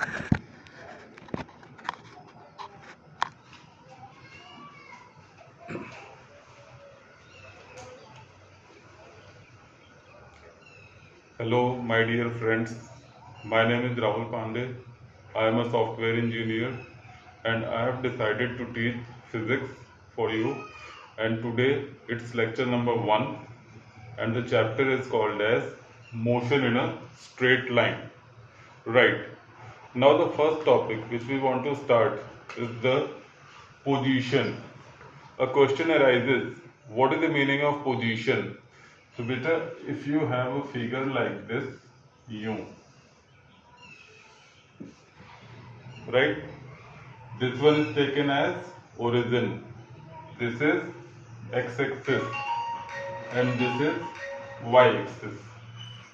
Hello, my dear friends. My name is Rahul Pandey. I am a software engineer and I have decided to teach physics for you. And today it's lecture number 1 and the chapter is called as motion in a straight line. Right. Now the first topic which we want to start is the position. A question arises, what is the meaning of position? So beta, if you have a figure like this, right? This one is taken as origin. This is x-axis and this is y-axis.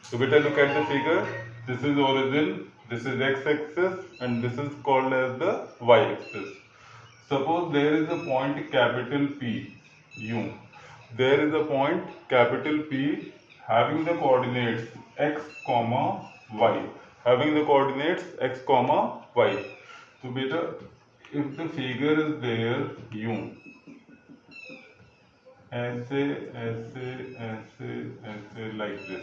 So beta, look at the figure. This is origin, this is x-axis and this is called as the y-axis. Suppose there is a point capital P, U. There is a point capital P having the coordinates x comma y. Having the coordinates x comma y. So beta, if the figure is there U, ऐसे like this,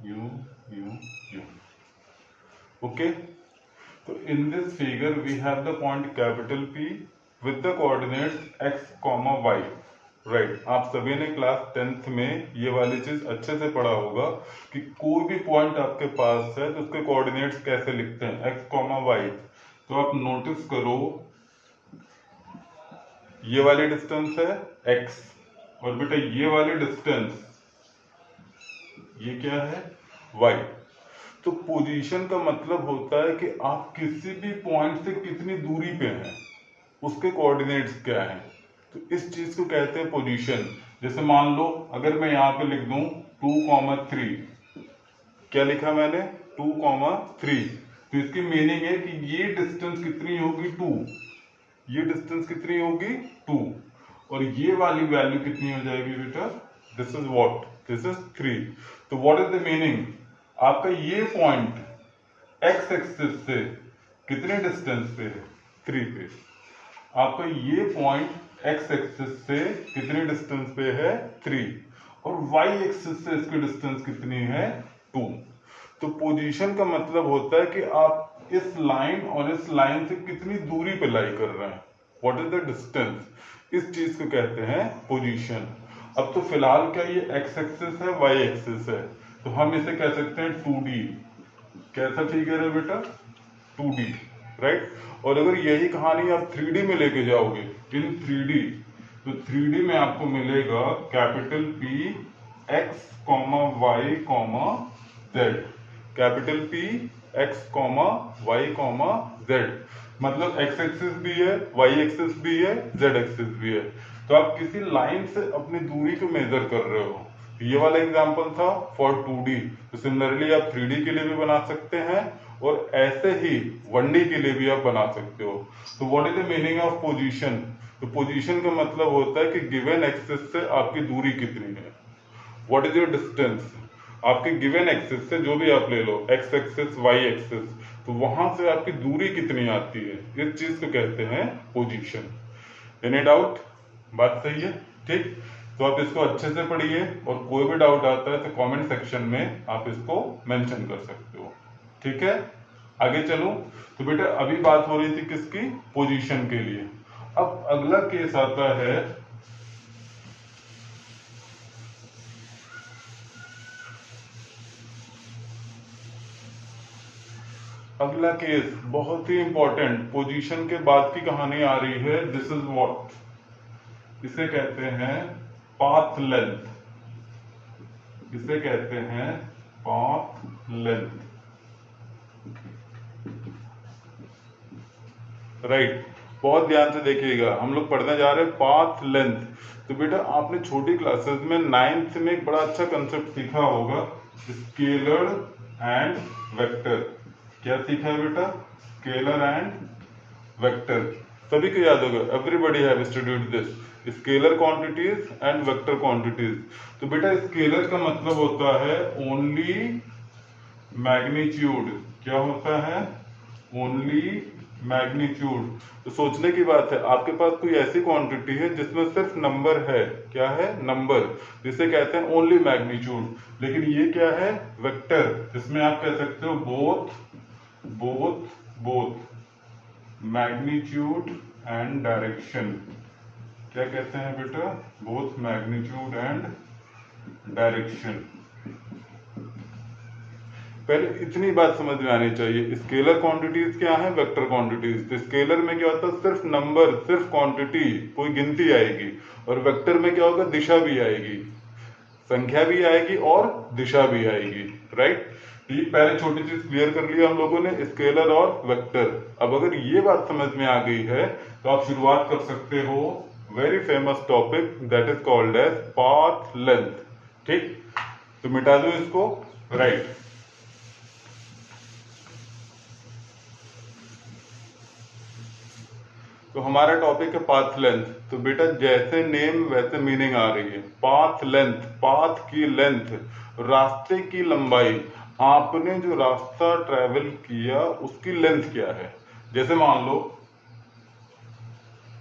U. Okay. So in this figure we have the point capital P with the coordinates x comma y. Right आप सभी ने class 10th में ये वाली चीज अच्छे से पढ़ा होगा कि कोई भी पॉइंट आपके पास है तो उसके कोऑर्डिनेट्स कैसे लिखते हैं x कॉमा वाई। तो आप नोटिस करो ये वाली डिस्टेंस है x और बेटा ये वाली डिस्टेंस ये क्या है y। तो पोजीशन का मतलब होता है कि आप किसी भी पॉइंट से कितनी दूरी पे हैं, उसके कोऑर्डिनेट्स क्या हैं। तो इस चीज को कहते हैं पोजीशन। जैसे मान लो अगर मैं यहाँ पे लिख दूं 2,3, क्या लिखा मैंने 2,3, तो इसकी मीनिंग है कि ये डिस्टेंस कितनी होगी 2, ये डिस्टेंस कितनी होगी 2 और ये वाली वैल्यू कितनी हो जाएगी बेटा, this is what, this is 3। तो व्हाट इज द मीनिंग, आपका ये पॉइंट एक्स एक्सिस से कितने डिस्टेंस पे है 3 पे, आपका ये पॉइंट एक्स एक्सिस से कितने डिस्टेंस पे है 3 और वाई एक्सिस से इसकी डिस्टेंस कितनी है 2। तो पोजीशन का मतलब होता है कि आप इस लाइन और इस लाइन से कितनी दूरी पे लाई कर रहे हैं, व्हाट इज द डिस्टेंस, इस चीज को कहते हैं पोजीशन। अब तो फिलहाल क्या ये एक्स एक्सिस है वाई एक्सिस है, तो हम इसे कह सकते हैं 2D। कैसा फिगर है बेटा 2D, राइट। और अगर यही कहानी आप 3D में लेके जाओगे इन 3D, तो 3D में आपको मिलेगा capital P x comma y comma z, capital P x comma y comma z, मतलब x एक्सिस भी है y एक्सिस भी है z एक्सिस भी है। तो आप किसी लाइन से अपनी दूरी को मेजर कर रहे हो। ये वाला एग्जांपल था फॉर 2D, तो सिमिलरली आप 3D के लिए भी बना सकते हैं और ऐसे ही 1D के लिए भी आप बना सकते हो। तो what is the meaning of position, तो पोजीशन का मतलब होता है कि गिवन एक्सिस से आपकी दूरी कितनी है, व्हाट इज योर डिस्टेंस, आपके गिवन एक्सिस से जो भी आप ले लो एक्स एक्सिस वाई एक्सिस, तो वहां से आपकी दूरी कितनी आती है, इस चीज को कहते हैं पोजीशन। एनी डाउट, बात सही है, ठीक। तो आप इसको अच्छे से पढ़िए और कोई भी डाउट आता है तो कमेंट सेक्शन में आप इसको मेंशन कर सकते हो, ठीक है। आगे चलो, तो बेटा अभी बात हो रही थी किसकी, पोजीशन के लिए। अब अगला केस आता है अगला केस बहुत ही इंपॉर्टेंट, पोजीशन के बाद की कहानी आ रही है। दिस इज व्हाट, इसे कहते हैं पाथ लेंथ, इसे कहते हैं पाथ लेंथ, राइट। बहुत ध्यान से देखिएगा, हम लोग पढ़ने जा रहे हैं पाथ लेंथ। तो बेटा आपने छोटी क्लासेस में 9th में एक बड़ा अच्छा कंसेप्ट सीखा होगा, स्केलर एंड वेक्टर। क्या सीखा है बेटा, स्केलर एंड वेक्टर, सभी को याद होगा, everybody have studied this, scalar quantities and vector quantities. तो बेटा स्केलर का मतलब होता है ओनली मैग्नीट्यूड क्या होता है, ओनली मैग्नीट्यूड। तो सोचने की बात है, आपके पास कोई ऐसी क्वांटिटी है जिसमें सिर्फ नंबर है, क्या है, नंबर, जिसे कहते हैं ओनली मैग्नीट्यूड। लेकिन ये क्या है, वेक्टर, जिसमें आप कह सकते हो both both both magnitude and direction. क्या कहते हैं बेटा, बोथ मैग्नीट्यूड एंड डायरेक्शन। पहले इतनी बात समझ में आनी चाहिए, स्केलर क्वांटिटीज क्या है, वेक्टर क्वांटिटीज। तो स्केलर में क्या होता है, सिर्फ नंबर, सिर्फ क्वांटिटी, कोई गिनती आएगी। और वेक्टर में क्या होगा, दिशा भी आएगी, संख्या भी आएगी और दिशा भी आएगी, राइट। तो ये पहले छोटी चीज क्लियर कर लिया हम लोगों ने, स्केलर और वेक्टर। अब अगर ये बात समझ में आ गई है तो आप शुरुआत कर सकते हो very famous topic that is called as path length. ठीक, तो मिटा दो इसको, राइट। तो हमारा टॉपिक है पाथ लेंथ। तो बेटा जैसे नेम वैसे मीनिंग आ रही है। पाथ लेंथ, पाथ की लेंथ, रास्ते की लंबाई। आपने जो रास्ता ट्रेवल किया उसकी लेंथ क्या है। जैसे मान लो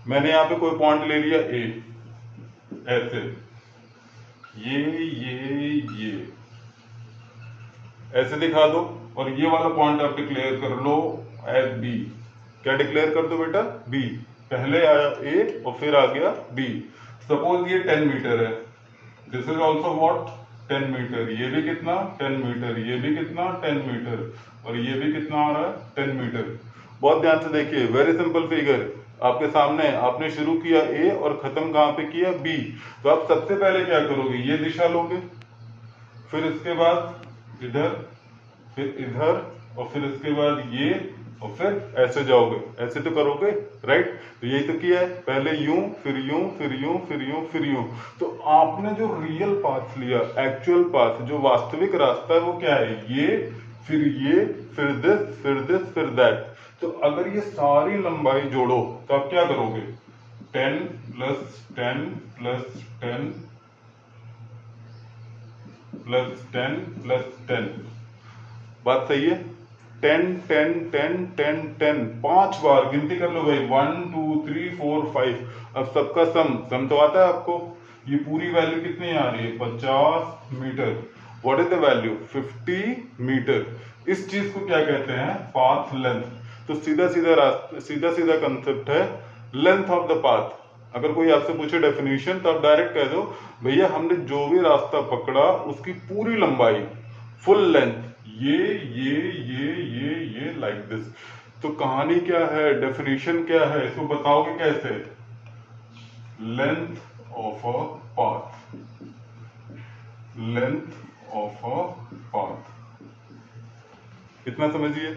मैंने यहाँ पे कोई पॉइंट ले लिया ए, ऐसे, ये ऐसे दिखा दो, और ये वाला पॉइंट आप डिक्लेयर कर लो एज बी। क्या डिक्लेयर कर दो बेटा, बी। पहले आया ए और फिर आ गया बी। सपोज ये 10 मीटर है, this is also what, 10 metre. ये भी कितना, 10 मीटर। ये भी कितना, 10 मीटर। और ये भी कितना आ रहा है, 10 मीटर। बहुत ध्यान से देखिए, वेरी सिंपल फिगर आपके सामने। आपने शुरू किया ए और खत्म कहां पे किया, बी। तो आप सबसे पहले क्या करोगे, ये दिशा लोगे, फिर इसके बाद इधर, फिर इधर, और फिर इसके बाद ये, और फिर ऐसे जाओगे। ऐसे तो करोगे, राइट। तो यही तो किया है, पहले यूं, फिर यूं, फिर यूं, फिर यूं, फिर यूं। तो आपने जो रियल पाथ लिया, एक्चुअल पाथ, जो वास्तविक रास्ता है, वो क्या है, ये, फिर ये, फिर दिस, फिर दिस, फिर दैट। तो अगर ये सारी लंबाई जोड़ो तो आप क्या करोगे, 10 प्लस 10 प्लस 10 प्लस 10 प्लस 10। बात सही है, 10 10 10 10 10, 5 बार गिनती कर लो भाई, 1 2 3 4 5। अब सबका सम तो आता है आपको। ये पूरी वैल्यू कितनी आ रही है, 50 metre. What is the value, 50 metre. इस चीज को क्या कहते हैं, पाथ लेंथ। तो सीधा सीधा कंसेप्ट है लेंथ ऑफ द पाथ। अगर कोई आपसे पूछे डेफिनेशन तो आप डायरेक्ट कह दो, भैया हमने जो भी रास्ता पकड़ा उसकी पूरी लंबाई, फुल लेंथ, ये लाइक दिस। तो कहानी क्या है, डेफिनेशन क्या है, इसको बताओगे कैसे, length of a path, length of a path. इतना समझिए।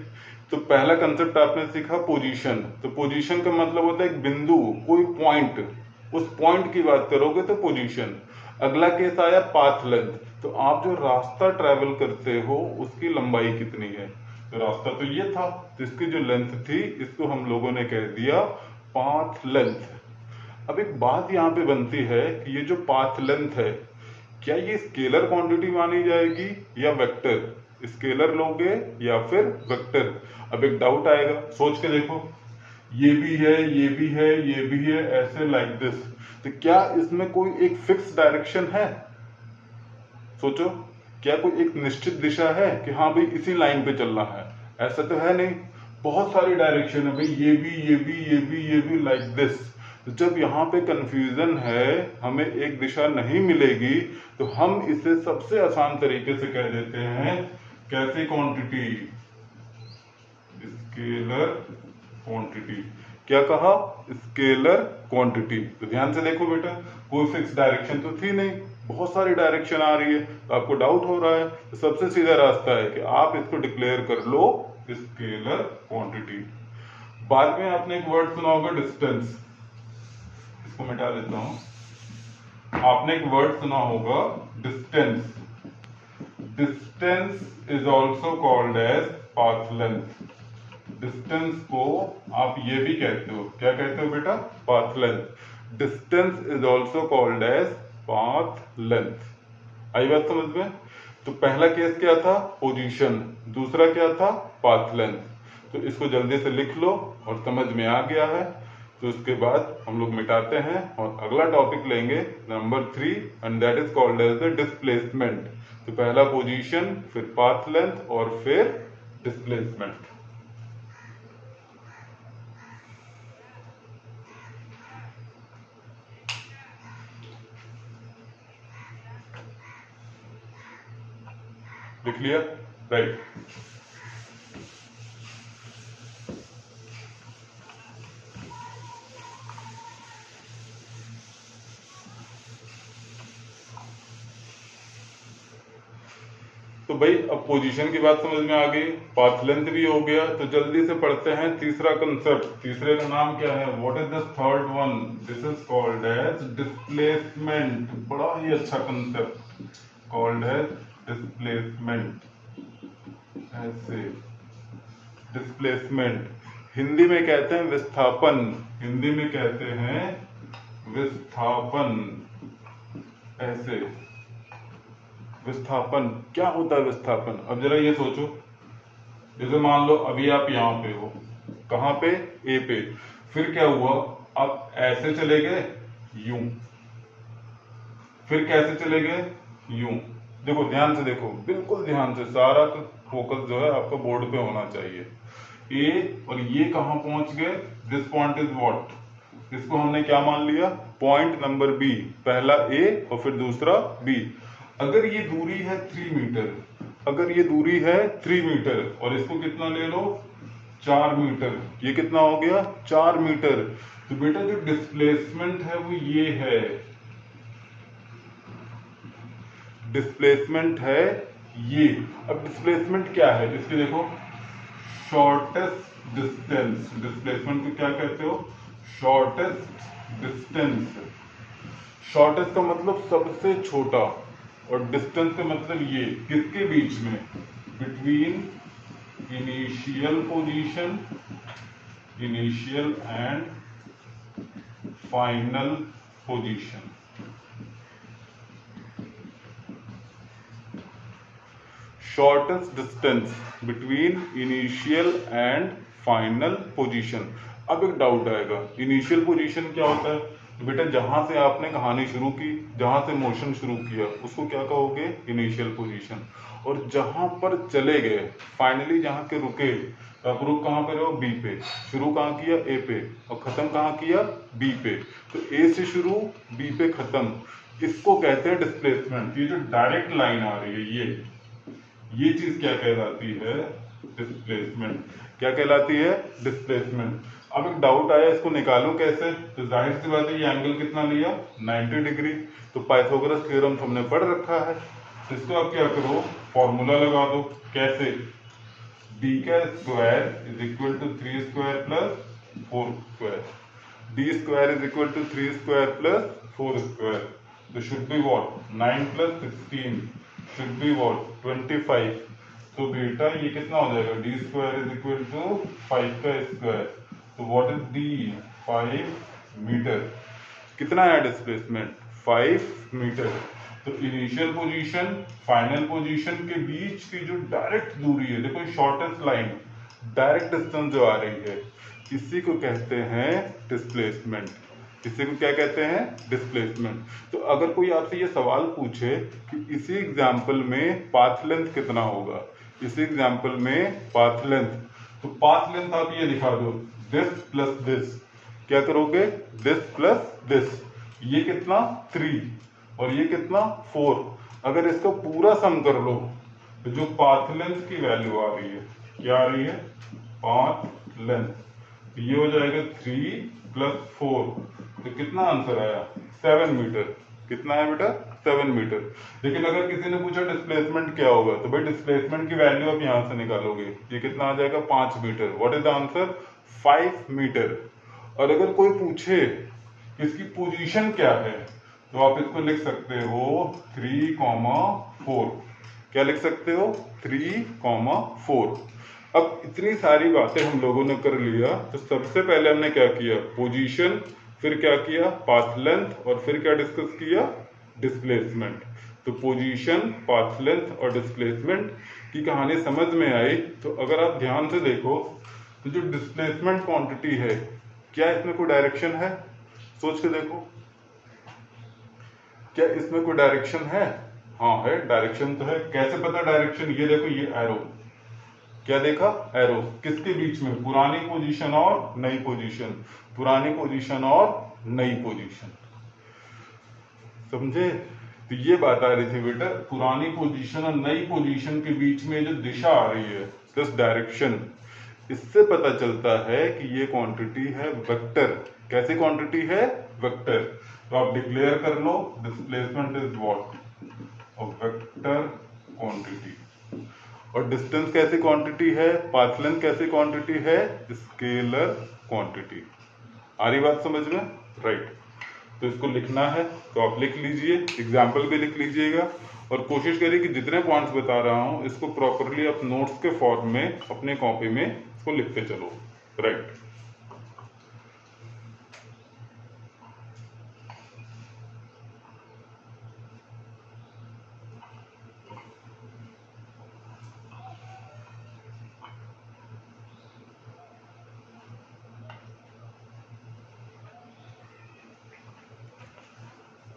तो पहला कंसेप्ट आपने सीखा पोजीशन। तो पोजीशन का मतलब होता है एक बिंदु, कोई पॉइंट, उस पॉइंट की बात करोगे तो पोजीशन। अगला केस आया पाथ लेंथ। तो आप जो रास्ता ट्रेवल करते हो उसकी लंबाई कितनी है। तो रास्ता तो ये था, तो इसकी जो लेंथ थी इसको हम लोगों ने कह दिया पाथ लेंथ। अब एक बात यहाँ पे बनती है कि ये जो पाथ लेंथ है, क्या ये स्केलर क्वांटिटी मानी जाएगी या वेक्टर। स्केलर लोगे या फिर वेक्टर। अब एक डाउट आएगा, सोच के देखो, ये भी है, ये भी है, ये भी है, ऐसे लाइक दिस। तो क्या इसमें कोई एक फिक्स डायरेक्शन है, सोचो। क्या कोई एक निश्चित दिशा है कि हाँ भाई इसी लाइन पे चलना है, ऐसा तो है नहीं। बहुत सारी डायरेक्शन है भाई, ये भी, ये भी, ये भी, ये भी, लाइक दिस। तो जब यहाँ पे कंफ्यूजन है, हमें एक दिशा नहीं मिलेगी, तो हम इसे सबसे आसान तरीके से कह देते हैं कैसी क्वांटिटी, स्केलर क्वांटिटी। क्या कहा, स्केलर क्वांटिटी। तो ध्यान से देखो बेटा, कोई फिक्स डायरेक्शन तो थी नहीं, बहुत सारी डायरेक्शन आ रही है, तो आपको डाउट हो रहा है। तो सबसे सीधा रास्ता है कि आप इसको डिक्लेयर कर लो स्केलर क्वांटिटी। बाद में आपने एक वर्ड सुना होगा डिस्टेंस, इसको मिटा देता हूं। आपने एक वर्ड सुना होगा distance. Distance is also called as path length. Distance को आप ये भी कहते हो, क्या कहते हो बेटा, path length. Distance is also called as path length. आई बात समझ में। तो पहला केस क्या था, पोजीशन, दूसरा क्या था, पाथ लेंथ। तो इसको जल्दी से लिख लो और समझ में आ गया है। तो उसके बाद हम लोग मिटाते हैं और अगला टॉपिक लेंगे number 3 and that is called as the displacement. तो पहला पोजीशन, फिर पाथ लेंथ और फिर डिस्प्लेसमेंट। लिख लिया, राइट। तो भाई अब पोजीशन की बात समझ में आ गई, पाथ लेंथ भी हो गया। तो जल्दी से पढ़ते हैं तीसरा कंसेप्ट। तीसरे का नाम क्या है, what is the third one, this is called as displacement. बड़ा ही अच्छा कंसेप्ट, कॉल्ड एज डिस्प्लेसमेंट। ऐसे डिस्प्लेसमेंट हिंदी में कहते हैं विस्थापन, हिंदी में कहते हैं विस्थापन। ऐसे विस्थापन क्या होता है, विस्थापन। अब जरा ये सोचो, जैसे मान लो अभी आप यहाँ पे हो, कहाँ पे, ए पे, फिर क्या हुआ, आप ऐसे चले गए यूं, फिर कैसे चले गए यूं। देखो ध्यान से देखो, बिल्कुल ध्यान से, सारा फोकस जो है आपका बोर्ड पे होना चाहिए। ए और ये कहाँ पहुंच गए, दिस पॉइंट इज व्हाट, इसको हमने क्या मान लिया, पॉइंट नंबर बी। पहला ए और फिर दूसरा बी। अगर ये दूरी है 3 मीटर, अगर ये दूरी है 3 मीटर और इसको कितना ले लो, 4 मीटर, ये कितना हो गया, 4 मीटर। तो बेटा जो डिस्प्लेसमेंट है वो ये है, डिस्प्लेसमेंट है ये। अब डिस्प्लेसमेंट क्या है, इसके देखो, शॉर्टेस्ट डिस्टेंस, डिस्प्लेसमेंट को क्या कहते हो, शॉर्टेस्ट डिस्टेंस। शॉर्टेस्ट का मतलब सबसे छोटा, और डिस्टेंस का मतलब ये, किसके बीच में, between initial position, initial and final position. Shortest distance between initial and final position. अब एक डाउट आएगा, इनिशियल पोजीशन क्या होता है, बेटा जहां से आपने कहानी शुरू की, जहां से मोशन शुरू किया, उसको क्या कहोगे, इनिशियल पोजीशन। और जहां पर चले गए, फाइनली जहां के रुके, तो आप रुक कहां पे रहे हो, बी पे, शुरू कहां किया, ए पे, और खत्म कहां किया, बी पे। तो ए से शुरू, बी पे खत्म, इसको कहते हैं डिस्प्लेसमेंट। ये जो डायरेक्ट लाइन आ रही है, ये चीज क्या कहलाती है, डिस्प्लेसमेंट। क्या कहलाती है, डिस्प्लेसमेंट। अब एक डाउट आया, इसको निकालूं कैसे, तो जाहिर सी बात है ये एंगल कितना लिया, 90 डिग्री। तो पाइथागोरस थ्योरम तो हमने पढ़ रखा है, तो इसको आप क्या करो, फॉर्मूला लगा दो। कैसे, d का square is equal to 3 square plus 4 square, d square is equal to 3 square plus 4 square. तो should be what, 9 plus 16 should be what, 25। तो बेटा ये कितना हो जाएगा, D square is equal to 5 का स्क्वायर। तो व्हाट इज डी, 5 मीटर। कितना है डिस्प्लेसमेंट, 5 मीटर। तो इनिशियल पोजीशन, फाइनल पोजीशन के बीच की जो डायरेक्ट दूरी है, देखो शॉर्टेस्ट लाइन, डायरेक्ट डिस्टेंस जो आ रही है, इसी को कहते हैं डिस्प्लेसमेंट। इसी को क्या कहते हैं, डिस्प्लेसमेंट। तो अगर कोई आपसे ये सवाल पूछे कि इसी एग्जाम्पल में पाथ लेंथ कितना होगा, इसी एग्जाम्पल में पाथ लेंथ, तो पाथ लेंथ आप ये दिखा दो, दिस प्लस दिस। क्या करोगे, दिस प्लस दिस। ये कितना, 3 और ये कितना, 4। अगर इसका पूरा सम कर लो, तो जो पाथ लेंथ की वैल्यू आ रही है, क्या आ रही है, पाथ लेंथ, तो ये हो जाएगा 3 प्लस 4। तो कितना आंसर आया, 7 मीटर। कितना है बेटा, 7 मीटर। लेकिन अगर किसी ने पूछा डिस्प्लेसमेंट क्या होगा, तो भाई डिस्प्लेसमेंट की वैल्यू आप यहां से निकालोगे, ये कितना आ जाएगा, 5 metre. What is the answer, 5 metre. और अगर कोई पूछे इसकी पोजीशन क्या है, तो आप इसको लिख सकते हो 3,4। क्या लिख सकते हो, 3,4। अब इतनी सारी बातें हम लोगों ने कर लिया, तो सबसे पहले हमने क्या किया, पोजीशन, फिर क्या किया, पाथ लेंथ, और फिर क्या डिस्कस किया, डिस्प्लेसमेंट। तो पोजीशन, पाथ लेंथ और डिस्प्लेसमेंट की कहानी समझ में आई। तो अगर आप ध्यान से देखो तो जो डिस्प्लेसमेंट क्वांटिटी है, क्या इसमें कोई डायरेक्शन है? सोच के देखो, क्या इसमें कोई डायरेक्शन है? हाँ है, डायरेक्शन तो है। कैसे पता डायरेक्शन? ये देखो, ये एरो, क्या देखा? एरो। किसके बीच में? पुरानी पोजीशन और नई पोजीशन, पुरानी पोजीशन और नई पोजीशन। समझे? तो ये बात आ रही थी बेटा, पुरानी पोजीशन और नई पोजीशन के बीच में जो दिशा आ रही है, दिस डायरेक्शन, इससे पता चलता है कि ये क्वांटिटी है वेक्टर। कैसी क्वांटिटी है? वेक्टर। तो आप डिक्लेयर कर लो, displacement is what? Vector quantity. और डिस्टेंस कैसी क्वांटिटी है? पाथ लेंथ कैसी क्वांटिटी है? Scalar quantity. आ रही बात समझ में? राइट। तो इसको लिखना है तो आप लिख लीजिए, एग्जाम्पल भी लिख लीजिएगा, और कोशिश करिए कि जितने पॉइंट्स बता रहा हूं इसको प्रॉपरली आप नोट्स के फॉर्म में अपने कॉपी में इसको लिखते चलो। राइट।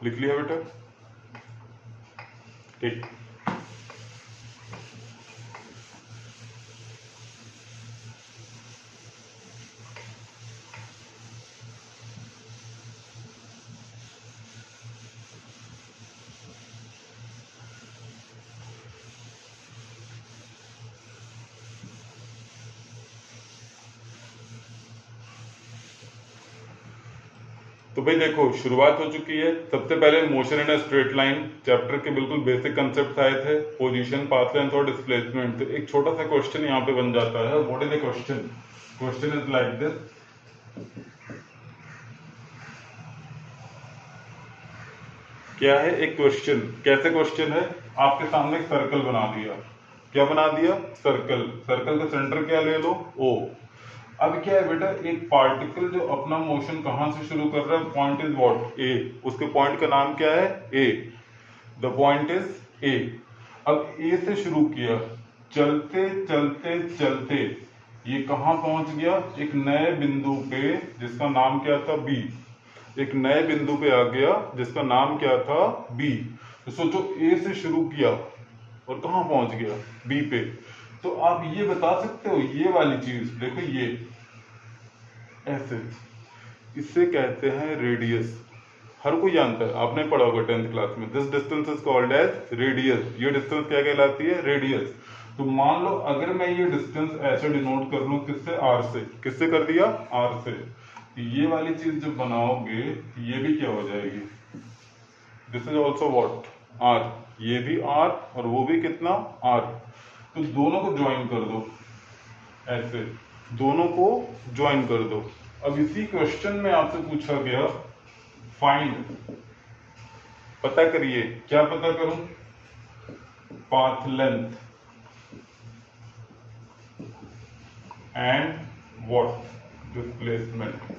लिख लिया बेटा? ठीक। तो भाई देखो, शुरुआत हो चुकी है। सबसे पहले motion in a straight line chapter के बिल्कुल बेसिक कंसेप्ट आए थे, पोजीशन, पाथ लेंथ और डिस्प्लेसमेंट। तो एक छोटा सा क्वेश्चन यहाँ पे बन जाता है। What is the question? Question is like this. क्या है? एक क्वेश्चन। कैसे क्वेश्चन है? आपके सामने एक सर्कल बना दिया। क्या बना दिया? सर्कल। सर्कल का सेंटर क्या ले लो? ओ। अब क्या है बेटा, एक पार्टिकल जो अपना मोशन कहां से शुरू कर रहा है? Point is what? ए। उसके पॉइंट का नाम क्या है? A. The point is A. अब ए से शुरू किया, चलते चलते चलते ये कहां पहुंच गया? एक नए बिंदु पे, जिसका नाम क्या था? बी। एक नए बिंदु पे आ गया जिसका नाम क्या था? बी। तो सोचो, ए से शुरू किया और कहां पहुंच गया? बी पे। तो आप ये बता सकते हो, ये वाली चीज देखो, ये ऐसे, इसे कहते हैं रेडियस। हर कोई जानता है, आपने पढ़ा होगा 10th क्लास में। This distance is called as radius. ये डिस्टेंस क्या कहलाती है? रेडियस। तो मान लो अगर मैं ये डिस्टेंस ऐसे डिनोट कर लूं, किससे? आर से। किससे कर दिया? आर से। ये वाली चीज जब बनाओगे ये भी क्या हो जाएगी? This is also what? R. ये भी आर और वो भी कितना? आर। तो दोनों को ज्वाइन कर दो, ऐसे दोनों को ज्वाइन कर दो। अब इसी क्वेश्चन में आपसे पूछा गया फाइंड, पता करिए। क्या पता करूं? Path length and what? Displacement.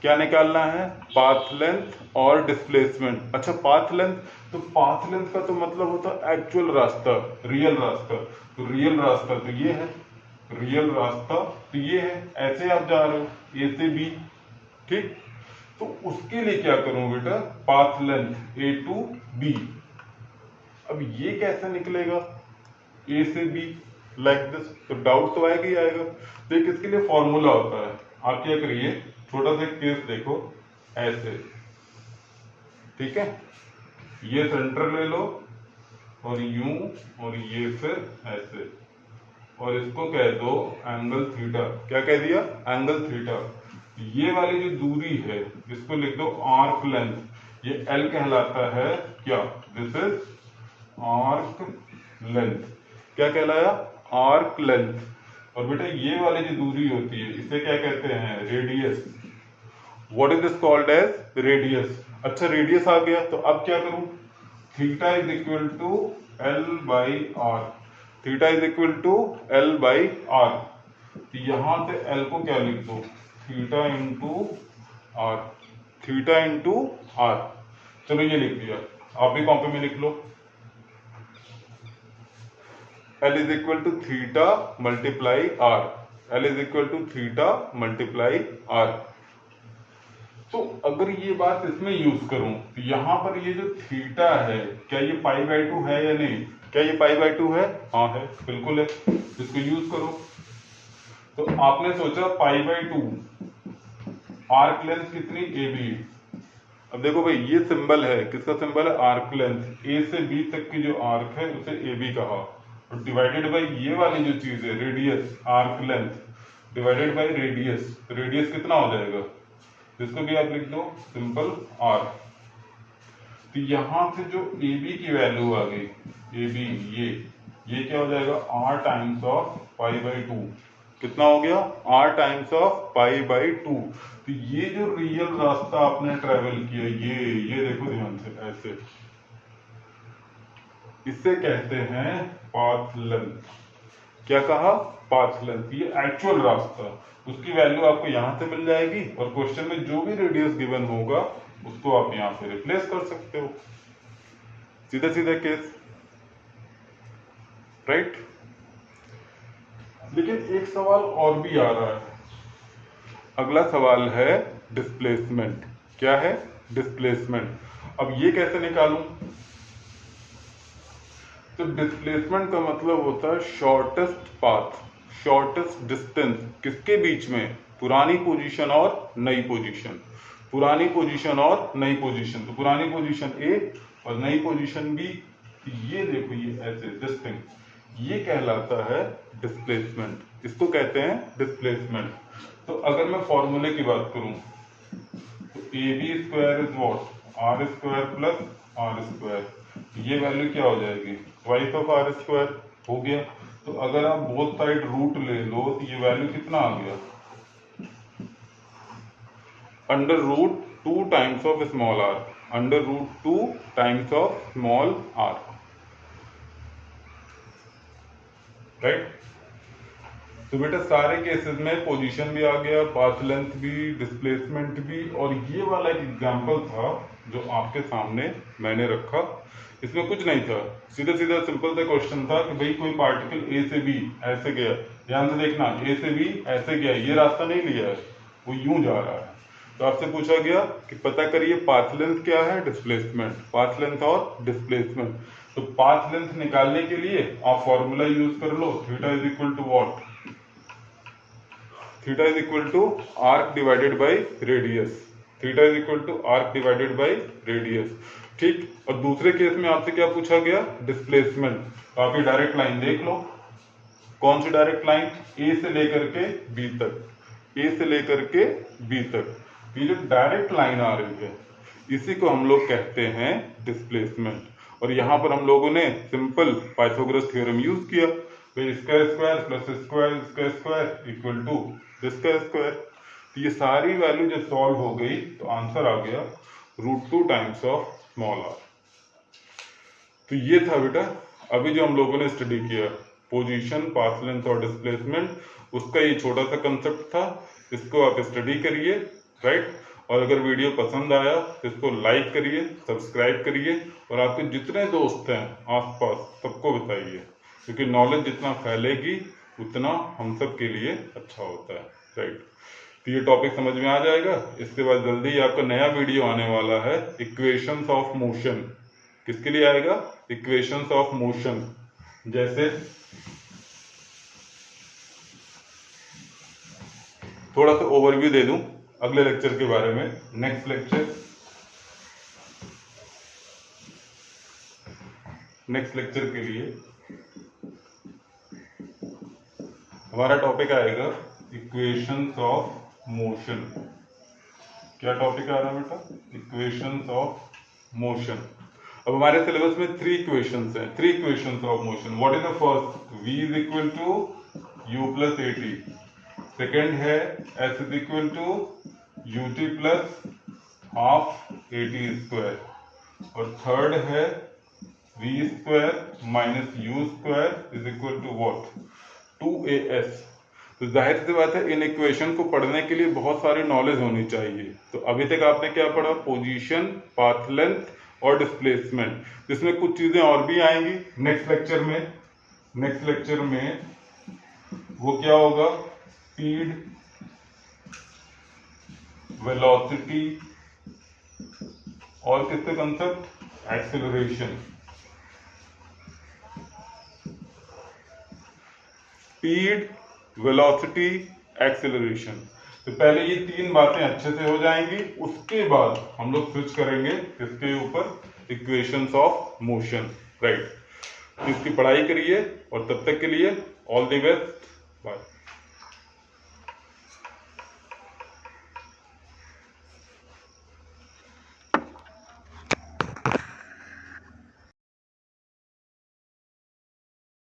क्या निकालना है? पाथ लेंथ और डिस्प्लेसमेंट। अच्छा, पाथ लेंथ, तो पाथ लेंथ का तो मतलब होता है एक्चुअल रास्ता, रियल रास्ता। तो रियल रास्ता तो ये है, रियल रास्ता तो ये है। ऐसे आप जा रहे हो ए से बी, ठीक? तो उसके लिए क्या करूं बेटा? Path length A to B. अब ये कैसे निकलेगा? ए से बी, लाइक दिस। तो डाउट तो आएगा ही आएगा। तो एक इसके लिए फॉर्मूला होता है। आप क्या करिए, छोटा सा केस देखो, ऐसे, ठीक है? ये सेंटर ले लो और यूं, और ये फिर ऐसे, और इसको कह दो एंगल थीटा। क्या कह दिया? Angle theta. ये वाली जो दूरी है इसको लिख दो आर्क लेंथ। ये एल कहलाता है क्या? This is arc length. क्या कहलाया? Arc length. और बेटा ये वाली जो दूरी होती है इसे क्या कहते हैं? Radius. What is this called as? Radius. अच्छा, रेडियस आ गया तो अब क्या करूं? Theta is equal to l by r. Theta is equal to l by r. यहां से एल को क्या लिख दो? Theta into r. Theta into r. चलो ये लिख दिया, आप भी कॉपी में लिख लो। L is equal to theta multiply r, L is equal to theta multiply are. तो अगर ये बात इसमें यूज करूं तो यहां पर ये जो थीटा है, क्या ये पाई बाई 2 है या नहीं? क्या ये पाई बाई 2 है? हाँ है, बिल्कुल है। इसको यूज करो। तो आपने सोचा पाई बाई 2, आर्क लेंथ कितनी? A B. अब देखो भाई, ये सिंबल है, किसका सिंबल है? Arc length. ए से बी तक की जो आर्क है उसे ए बी कहा, और डिवाइडेड बाई ये वाली जो चीज है radius, arc length divided by radius. Radius कितना हो जाएगा? इसको भी आप लिख दो सिंपल आर। तो यहां से जो ए बी की वैल्यू आ गई, ए बी ये क्या हो जाएगा? R times of pi by 2। कितना हो गया? R times of pi by 2। तो ये जो रियल रास्ता आपने ट्रेवल किया, ये देखो ध्यान से, ऐसे इसे कहते हैं पाथ लेंथ। क्या कहा? Path length. ये एक्चुअल रास्ता, उसकी वैल्यू आपको यहां से मिल जाएगी, और क्वेश्चन में जो भी रेडियस गिवन होगा उसको आप यहां से रिप्लेस कर सकते हो। सीधा सीधा केस, राइट? लेकिन एक सवाल और भी आ रहा है। अगला सवाल है डिस्प्लेसमेंट। क्या है? डिस्प्लेसमेंट। अब ये कैसे निकालूं? तो डिस्प्लेसमेंट का मतलब होता है शॉर्टेस्ट पाथ, शॉर्टेस्ट डिस्टेंस। किसके बीच में? पुरानी पोजीशन और नई पोजीशन, पुरानी पोजीशन और नई पोजीशन। तो पुरानी पोजीशन ए और नई पोजीशन बी, ये देखो ये ऐसे डिस्टिंक्ट, ये कहलाता है डिस्प्लेसमेंट। इसको कहते हैं डिस्प्लेसमेंट। तो अगर मैं फॉर्मूले की बात करूं तो A B square is what? R square plus r square. ये वैल्यू क्या हो जाएगी? ट्वाइस ऑफ आर स्क्वायर हो गया। तो अगर आप बोथ साइड रूट ले लो तो ये वैल्यू कितना आ गया? Under root 2 times of small r, under root 2 times of small r, right? तो बेटा सारे केसेस में पोजीशन भी आ गया, पाथ लेंथ भी, डिस्प्लेसमेंट भी, और ये वाला एक एग्जांपल था जो आपके सामने मैंने रखा। इसमें कुछ नहीं था, सीधा सीधा सिंपल सा क्वेश्चन था कि भाई कोई पार्टिकल ए से बी ऐसे गया, ध्यान से देखना, ए से बी ऐसे गया, ये रास्ता नहीं लिया है, वो यूं जा रहा है। तो आपसे पूछा गया कि पता करिए पाथ लेंथ क्या है, डिस्प्लेसमेंट, पाथ लेंथ और डिस्प्लेसमेंट। तो पाथ लेंथ निकालने के लिए आप फॉर्मूला यूज कर लो, theta is equal to what? Theta is equal to arc divided by radius, theta is equal to arc divided by radius, ठीक। और दूसरे केस में आपसे क्या पूछा गया? डिस्प्लेसमेंट। तो आप ये डायरेक्ट लाइन देख लो, कौन सी डायरेक्ट लाइन? ए से लेकर के बी तक, ए से लेकर के बी तक, ये जो डायरेक्ट लाइन आ रही है इसी को हम लोग कहते हैं डिस्प्लेसमेंट। और यहाँ पर हम लोगों ने सिंपल पाइथागोरस थ्योरम यूज किया, square square plus square square square equal to square square. तो ये सारी वैल्यू जब सॉल्व हो गई तो आंसर आ गया √2 टाइम्स ऑफ स्मॉल आर। तो ये था बेटा अभी जो हम लोगों ने स्टडी किया, पोजीशन, पाथ लेंथ और डिस्प्लेसमेंट, उसका ये छोटा सा कंसेप्ट था। इसको आप स्टडी करिए, राइट? और अगर वीडियो पसंद आया तो इसको लाइक करिए, सब्सक्राइब करिए, और आपके जितने दोस्त हैं आसपास सबको बताइए, क्योंकि नॉलेज जितना फैलेगी उतना हम सब के लिए अच्छा होता है, राइट? तो ये टॉपिक समझ में आ जाएगा। इसके बाद जल्दी ही आपका नया वीडियो आने वाला है, इक्वेशंस ऑफ मोशन। किसके लिए आएगा? Equations of motion. जैसे थोड़ा सा ओवरव्यू दे दूं अगले लेक्चर के बारे में। नेक्स्ट लेक्चर के लिए हमारा टॉपिक आएगा इक्वेशंस ऑफ मोशन। क्या टॉपिक आ रहा है बेटा? Equations of motion. अब हमारे सिलेबस में 3 इक्वेशंस हैं, 3 equations of motion. What is the first? v is equal to u plus a t. Second है s is equal to ut plus half a t square. और third है v square minus u square is equal to what? 2as। तो जाहिर सी बात है in equation को पढ़ने के लिए बहुत सारी नॉलेज होनी चाहिए। तो अभी तक आपने क्या पढ़ा, पोजीशन, पाथ लेंथ और डिस्प्लेसमेंट, जिसमें कुछ चीजें और भी आएंगी नेक्स्ट लेक्चर में। नेक्स्ट लेक्चर में वो क्या होगा, स्पीड, वेलोसिटी और किसके concept, acceleration. Speed, velocity, acceleration. तो पहले ये तीन बातें अच्छे से हो जाएंगी, उसके बाद हम लोग स्विच करेंगे किसके ऊपर, इक्वेशंस ऑफ मोशन, राइट। इसकी पढ़ाई करिए और तब तक के लिए ऑल द बेस्ट, बाय।